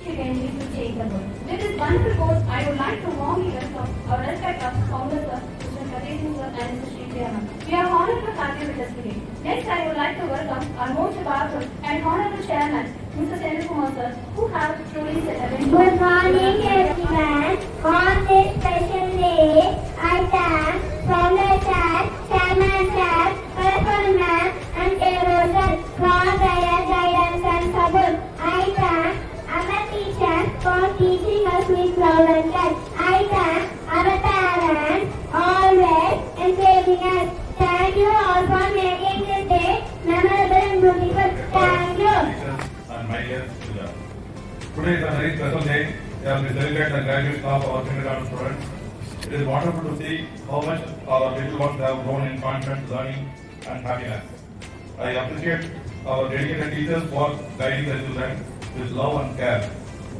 You can lead to change the world. With this wonderful quote, I would like to warmly welcome our respected founder, sir, Mr. Kadesh sir, and Mr. Sri Priyana. We are honored to have you with us today. Next, I would like to welcome our most powerful and honorable chairman, Mr. Senthil Kumar sir, who have truly set a very good morning, everyone. On this special day, I thank founder sir, chairman sir, correspondent ma'am, and chairman sir for their guidance and support. I thank our teachers for teaching us with love and care. I thank our parents always encouraging us. Thank you all for making this day memorable and beautiful. Thank you. And my dear students, today is a very special day as we celebrate the graduation of our kindergarten students. It is wonderful to see how much our little ones have grown in confidence, learning, and happiness. I appreciate our dedicated teachers for guiding the children with love and care,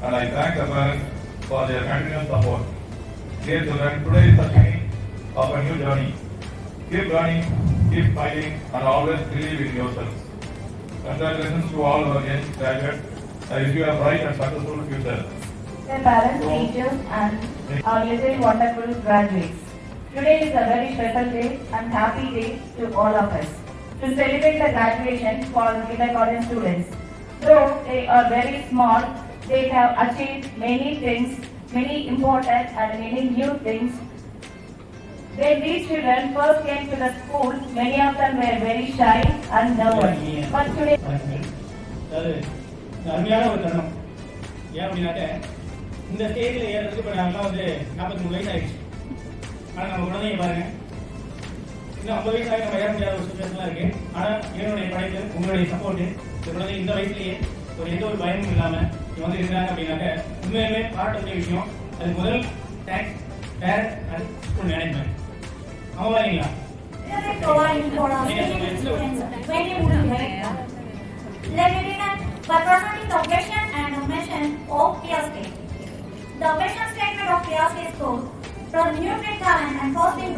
and I thank the parents for their continuous support. Dear children, today is the beginning of a new journey. Keep learning, keep fighting, and always believe in yourselves. Congratulations to all our young graduates. I wish you a bright and successful future. Dear parents, teachers, and our little wonderful graduates. Today is a very special day and happy day to all of us to celebrate the graduation for kindergarten students. Though they are very small, they have achieved many things, many important and many new things. When these children first came to the school, many of them were very shy and nervous. But today, அருமையான ஒரு தருணம். ஏன் அப்படின்னாக்க இந்த ஸ்டேஜில் ஏறதுக்கு இப்போ நாங்களாம் 43 வயசு ஆயிடுச்சு. ஆனால் நம்ம குழந்தைங்க பாருங்க, இன்னும் 50 வயசாக நம்ம ஏற முடியாத ஒரு சுச்சுவேஷன்லாம் இருக்கு. ஆனால் என்னுடைய படைப்பு, உங்களுடைய சப்போர்ட்டு, இந்த குழந்தை இந்த வயசுலேயே எந்த ஒரு பயமும் இல்லாமல் இவங்க இருக்கிறாங்க அப்படின்னாக்க உண்மையுமே பாராட்டக்கூடிய விஷயம். அதுக்கு முதல் thanks parents and school management. ஆமாம் இல்லைங்களா? For promoting the occasion and mission of PSK. The mission statement of PSK School from new talent and fostering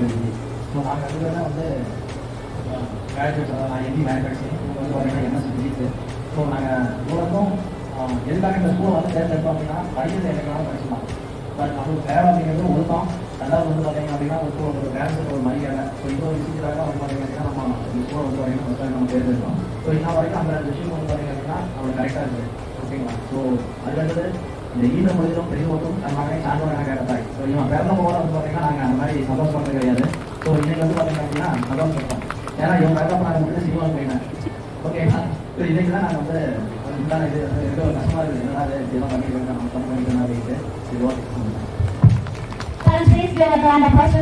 company. So நாங்கள் 2 பேரும் வந்து கிராஜுவேட், நான் எம்பி மேனுஃபேக்சரிங், இவங்க வந்து பார்த்தீங்கன்னா எம்எஸ்சி ஃபிசிக்ஸு. ஸோ நாங்கள் இவ்வளோக்கும் எதுக்காக இந்த ஸ்கூலை வந்து தேர்ந்தெடுத்தோம் அப்படின்னா படிக்கிறது எனக்கான படிச்சுக்கலாம். பட் நம்மளுக்கு தேவை அப்படிங்கிறது ஒழுக்கம். ரெண்டாவது வந்து பார்த்தீங்க அப்படின்னா ஒரு பேரண்ட்ஸுக்கு ஒரு மரியாதை. ஸோ இந்த ஒரு விஷயத்துக்காக வந்து பார்த்தீங்க அப்படின்னா நம்ம இந்த ஸ்கூலை வந்து பார்த்தீங்கன்னா ஃபஸ்ட் டைம் நம்ம தேர்ந்தெடுத்தோம். ஸோ இன்ன வரைக்கும் அந்த விஷயம் வந்து பார்த்தீங்க அப்படின்னா நம்மளுக்கு கரெக்டாக இருக்குது. ஓகேங்களா? ஸோ அதுக்கடுத்தது இந்த ஈர மொழிகளும் பெரியவங்களும் நம்ம சார்ந்தோட கேட்டாய். ஸோ இவன் பிறந்த போல வந்து பார்த்தீங்கன்னா நாங்கள் அந்த மாதிரி சந்தோஷம் பண்ணுறது கிடையாது. ஸோ இன்னைக்கு வந்து பார்த்தீங்க அப்படின்னா சந்தோஷம் பண்ணுறோம். ஏன்னா இவங்க பிறந்தப்ப நாங்கள் மட்டும் சினிமாவுக்கு போயிட்டேன். ஓகேங்களா? ஸோ இன்னைக்கு தான் நாங்கள் வந்து இதுதான் இது ஒரு கஷ்டமாக இருக்குது. என்னடா இதெல்லாம் பண்ணிட்டு நம்ம பண்ணிக்கிறேன் அப்படின்ட்டு இது okay. Please give a round of applause.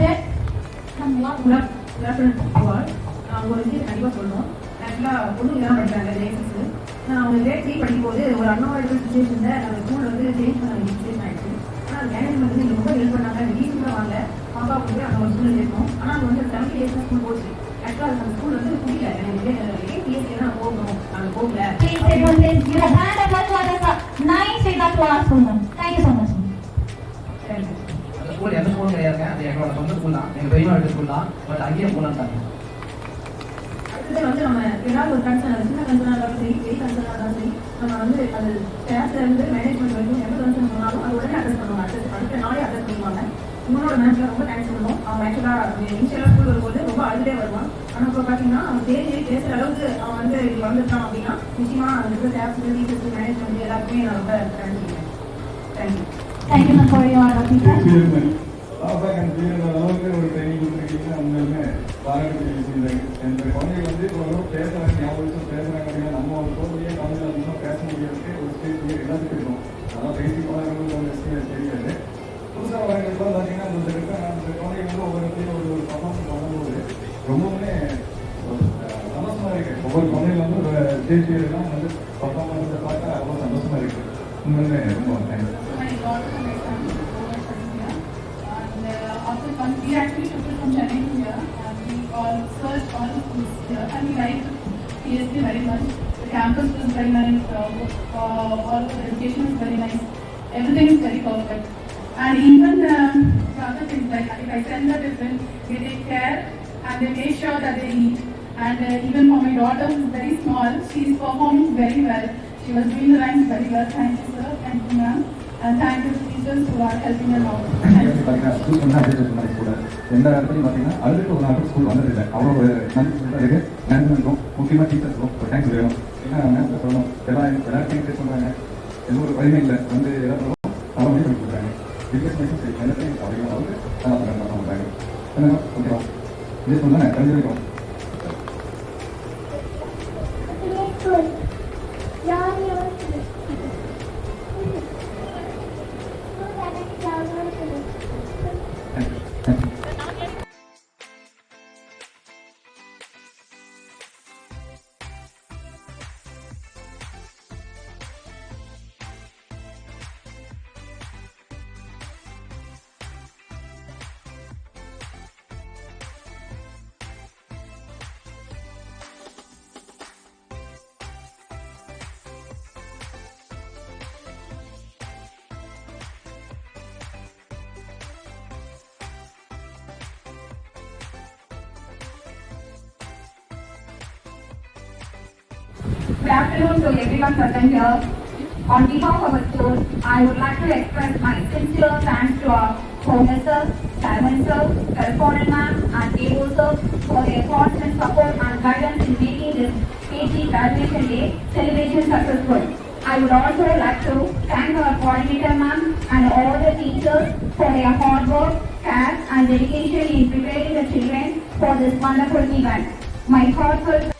ஒரு விஷயம் கண்டிப்பாக சொல்லணும். ஆக்சுவலாக பொண்ணுங்க தான் படிக்கிறாங்க லேடிஸு. நான் அவங்க கிரேட் 3 படிக்கும்போது ஒரு அன்அவாய்டபிள் சுச்சுவேஷனில் நம்ம ஸ்கூல் வந்து சேஞ்ச் பண்ண வேண்டிய சுச்சுவேஷன் ஆயிடுச்சு. ஆனால் மேனேஜ்மெண்ட் வந்து எனக்கு ரொம்ப ஹெல்ப் பண்ணாங்க. வீட்டுக்கு தான் வாங்க பாப்பா வந்து அந்த ஒரு ஸ்கூலில் இருக்கணும். ஆனால் அது வந்து 70 days ஸ்கூல் போச்சு. ஆக்சுவலாக அந்த ஸ்கூல் வந்து புரியல. எனக்கு பிஎஸ்சி தான் போகணும், நாங்கள் போகல. Please everyone give a round of applause for the 9th grade of classroom. Thank you so much. Thank you. அந்த ஸ்கூல் எந்த ஸ்கூலும் கிடையாதுங்க. அது எங்களோட சொந்த ஸ்கூல் தான், எங்கள் பெரியமா வீட்டு ஸ்கூல் தான். பட் அங்கேயே போகலான்ட்டாங்க. அடுத்தது வந்து நம்ம ஏதாவது ஒரு கன்சர்ன், சின்ன கன்சர்னாக இருந்தாலும் சரி, பெரிய கன்சர்னாக இருந்தாலும் சரி, நம்ம வந்து அது ஸ்டாஃப்ல இருந்து மேனேஜ்மெண்ட் வரைக்கும் எந்த கன்சர்ன் சொன்னாலும் அது உடனே அட்ரஸ் பண்ணுவாங்க. அடுத்த நாளே அட்ரஸ் பண்ணுவாங்க. உங்களோட மேம்க்கு ரொம்ப தேங்க்ஸ் சொல்லணும். அவன் ஆக்சுவலாக இனிஷியலாக ஸ்கூல் வரும்போது ரொம்ப அழுதே வருவான். ஆனால் இப்போ பார்த்தீங்கன்னா அவன் பேசுகிற அளவுக்கு அவன் வந்து இங்கே வந்துட்டான் அப்படின்னா நிச்சயமாக அந்த இருக்கிற ஸ்டாஃப்ஸ், டீச்சர்ஸ், மேனேஜ்மெண்ட் எல்லாருக்குமே நான் ரொம்ப thanks. Thank you. Thank you for your feedback. அளவுக்கு ஒரு ட்ரைனிங் கொடுத்துருக்கீங்கன்னா உண்மையுமே பாராட்டக்கூடிய விஷயம். எந்த குழந்தைகள் வந்து ஓரளவு பேசுறாங்க, ஞாபகம் பேசுறாங்க அப்படின்னா நம்ம ஒரு தோல்வியே குழந்தைகள் அதிகமாக பேச முடியாதுக்கு ஒரு ஸ்டேஜ் எல்லாத்துக்கும் இருக்கும். அதெல்லாம் பேசி பழகிறது ஒரு விஷயம் தெரியாது. புதுசாக வரவங்களுக்குலாம் பார்த்தீங்கன்னா அந்த குழந்தைகள் வந்து ஒவ்வொரு ஒரு பர்ஃபார்மன்ஸ் பண்ணும்போது ரொம்பவுமே சந்தோஷமா இருக்கு. ஒவ்வொரு குழந்தைகள் வந்து ஒரு ஸ்டேஜ் எல்லாம் வந்து பர்ஃபார்மன்ஸை பார்த்தா ரொம்ப சந்தோஷமா இருக்கு. உண்மையுமே ரொம்ப thanks. We actually took it from Chennai to here, and we all searched all the schools here, and we liked PSP very much. The campus was very nice, all the education was very nice, everything is very perfect. And even the other things, like if I send the tiffin, they take care and they make sure that they eat. And even for my daughter who is very small, she is performing very well. She was doing the rhymes very well. Thank you, sir. Thank you, ma'am. And thank you to teachers who are helping us out. பார்த்தீங்கன்னா school பண்ணால் adjust பண்ண கூட எந்த இடத்துலையும் பார்த்தீங்கன்னா அழுதுட்டு ஒரு நாள் ஸ்கூல் வந்ததில்லை. அவ்வளோ ஒரு நன்றி இருக்குது. மேனேஜ்மெண்ட்டும் முக்கியமாக டீச்சர்ஸும் ஒரு தேங்க்ஸ் வேணும். ஏன்னா மேம் சொல்லணும், எல்லாத்தையும் டேஸ்ட் பண்ணுறாங்க. எந்த ஒரு வலிமை இல்லை வந்து எதாவது அவங்க பண்ணி கொடுக்குறாங்க. பிஸ்னஸ் சரி எல்லாத்தையும் அப்படிங்கிற அளவுக்கு நல்லா பண்ணுறாங்க. என்ன ஓகேவா இதே சொன்னால் கண்டிப்பாக Good afternoon to everyone present here. On behalf of our school, I would like to express my sincere thanks to our professors, chairman sir, correspondent ma'am, and AO sir for their constant support and guidance in making this KG graduation day celebration successful. I would also like to thank our coordinator ma'am and all the teachers for their hard work, care, and dedication in preparing the children for this wonderful event. My heartfelt